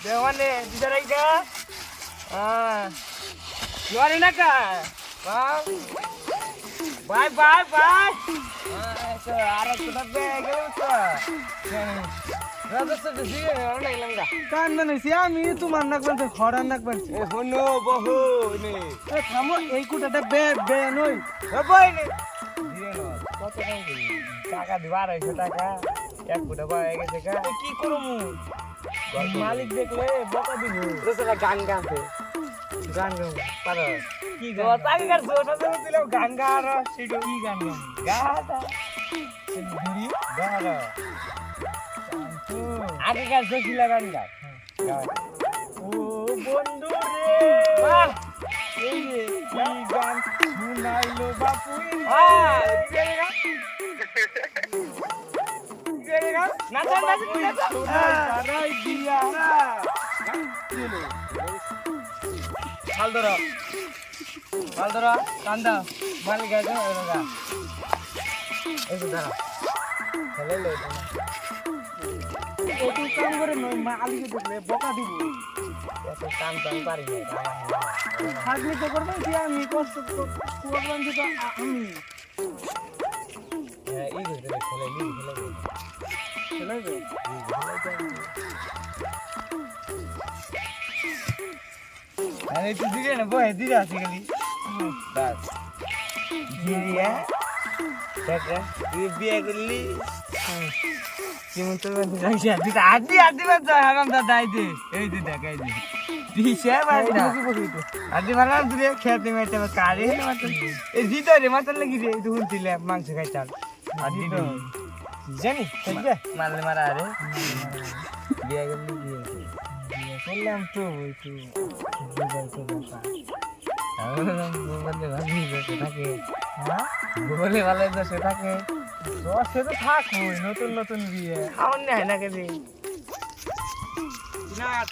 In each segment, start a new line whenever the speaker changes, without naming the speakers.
देवाने तिधर आई का युवारी ना का बाय बाय बाय आरा तुझा बॅग
কান্দা নাইছি আমি তোমার নাক বলতে খড়ার নাক বলছি
হনো বহু নে
থামো এই কুটাটা বে বে নই
বই নে দিয়ে না কত টাকা দিবা 250 টাকা এক ফুটা পায়ে গেছে কা
কি করমু মালিক দেখলে বকা দিব
তোরা গান গাতে গান গাও পারো
কি
তো
গান
তাকে কার জোটা জোটা দিলাম গান গার সেটা
কি গান গান
গাটা
ঘুরি
গারা
তো
আগে কার জোছিলা গান গা
ও বন্ধু রে
বাহ
এই রে কি গান শুনাইলো বাপুই
কি গা নাচা নাচা নাচা
তারাই দিয়া
হাল ধরো কান্দা মালিক আছে এরগা এই তো দাঁড়া খেলে লো
একটু কাম করে নই মালিকে দেখলে বকা দিব
এত কাম টাম পারি না
থাকলে তো করবেন কি আমি কষ্ট করবেন যে আমি
এই ধরে খেলে
চলে
আরে তুই দিরে না বই দিরে আছে খালি বাস দিরিয়া দেখা তুই বিয়ে করলি কেমন তোর মধ্যে রাখছি আদি বাদ হারাম দা দাই দে এই দে দেখাই দে দিছে বাদ না আদি বানাম তুই খেতে মেতে কারে মাত্র এই জিতো রে মাত্র লাগি রে তুই দিলে মাংস খাইতাম আদি তো জানি ঠিক মারলে মারা রে বিয়ে করলি বিয়ে করলাম তো ওই তো বলে ভালো সে থাকে
সে তো থাকবই নতুন নতুন বিয়ে
আমার নেই না কে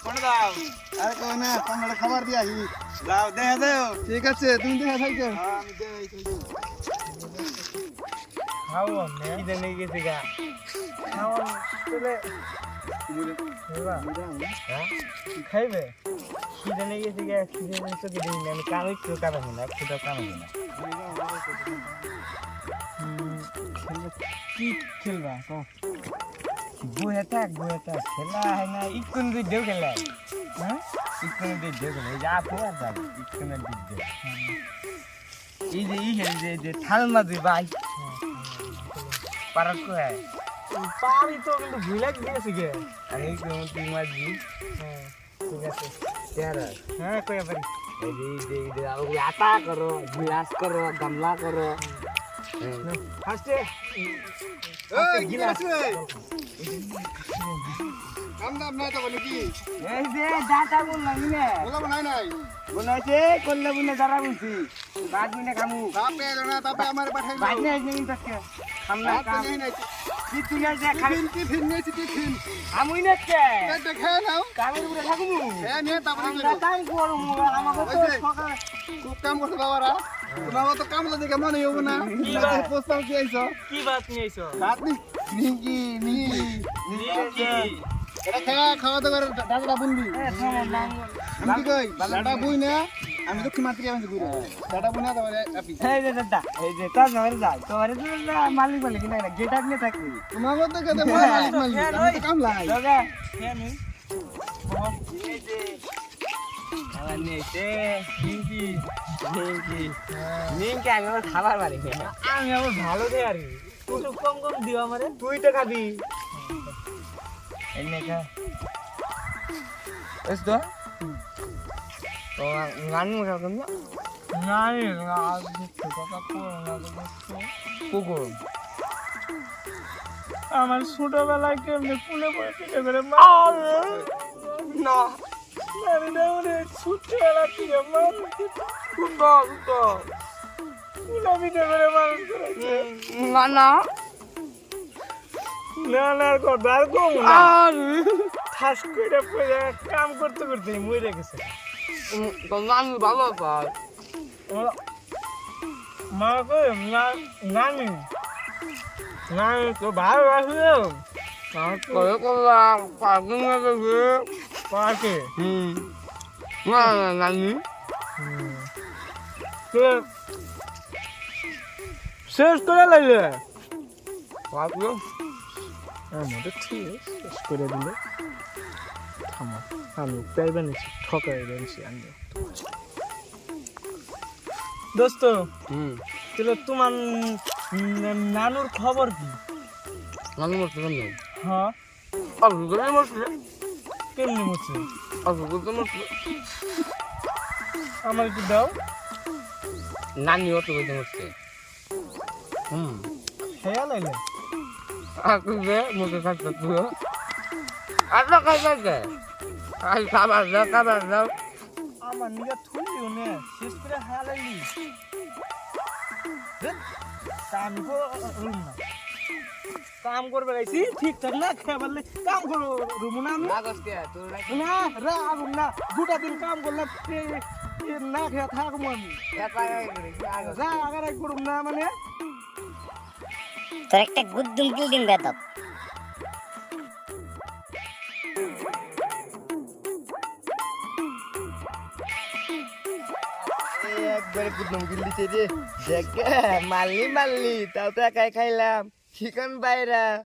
কোন দাও
আরে কই না তোমরা খাবার দিয়া হি
দাও দেখা দাও
ঠিক আছে তুমি দেখা থাকো
আমি দেই খাও আমি কি জানি গেছে গা
খাও চলে
হ্যাঁ
খাইবে
কি জানি গেছে গা কি জানি তো কি দিন আমি কাম একটু কাম না একটু কাম না
কি খেলবা কও
বইয়া থাক খেলা হয় না ইকুন ভিডিও খেলা
হ্যাঁ
ইকুন ভিডিও খেলা এই যা পড়া যাবে ইকুন ভিডিও এই যে ই খেলে যে থালমা দুই ভাই পারক হয়
পারি তো কিন্তু ভুলে গিয়েছি গে
আমি কোন তুই মাঝি
ঠিক আছে
তেরা
হ্যাঁ কই পারি
এই যে আটা করো गिलास করো গামলা করো
ফার্স্টে
गिलास
কাম দাম নাই তো বলি কি
এই যে ডাটা বললাম না
বলা নাই নাই
বলাইছে করলে বুনে দাঁড়া বলছি বাদ মিনে খামু
তাপে না তাপে আমার পাঠাই
বাদ নাই নিন তাকে খামনা কাম কি তুই যে খাবি
টিফিন নেই টিফিন
আমুই না কে
এটা খেয়ে নাও
কামের উপরে থাকমু
হ্যাঁ নিয়ে তারপরে
আমরা কাম করব আমাকে তো সকালে
খুব কাম করতে বাবারা তোমার তো কাম লাগে মনে হইব না প্রস্তাব কি আইছো
কি বাত নিয়ে আইছো
রাত নিকি
কি
এটা খাওয়া দাওয়া করে দাদা বুনবি আমি কি কই দাদা বুই না আমি তো মাত্রি আমি ঘুরে দাদা বুনা তারপরে আপি
এই যে দাদা এই যে তার ঘরে যাই তোরে তো মালিক বলে কি না গেট আপ নিয়ে থাকবি
তোমার মত কেন মালিক মালিক আমি তো কাম লাই
দাদা কেন এই যে খাবার নিয়েছে নিমকি আমি আমার খাবার বাড়ি
আমি আবার ভালো দেই আর একটু কম কম দিও আমারে
তুই তো খাবি এনে খা এস তো তো গান মজা করব
নাই আজ কথা কই না তো
কুকুর
আমার ছোটবেলায় কেমনে কুলে পড়ে পিঠে করে
না
মারি না ওরে ছোটবেলা থেকে মানুষ
কুকুর
কুলে পিঠে করে মানুষ করেছে
না না
না না কথা আর কম না ঠাস করে পড়ে কাম করতে করতে মরে গেছে
নানি ভালো পায়
মা কই নানি নানি তো ভালো আছে
করে করলাম পার্কিং এ গেছে পার্কে
না না নানি
শেষ করে লাইলে
পারলো
আমাদের ঠিক শেষ করে দিলে থামো আমি চাইবে নিচ্ছি ঠকাই দিয়েছি আমি দোস্ত তাহলে তোমার নানুর খবর কি
নানি মরছে কেন
হ্যাঁ
অসুখ মরছে
কেমনি হচ্ছে
অসুখ মরছে
আমার একটু দাও
নানি অসুখ মরছে
খেয়াল আইলে
আসলে মুখে খাচ্ছে তুই আচ্ছা খাইছে আজ খাবার দাও
আমার নিজে থুলিও নে শেষ করে হাল আইলি কাম করুম না কাম করবে গাইছি ঠিকঠাক না খেয়ে বললে কাম করো রুম না আমি না রাগুম না দুটা দিন কাম করলাম না খেয়ে থাকবো আমি রাগারাগ করুম না মানে
তোর একটা গুদ্দুম কিলদিন বেদব
একবারে কুদম গিলিছে রে দেখ মারলি তাও তো একাই খাইলাম চিকেন বাইরা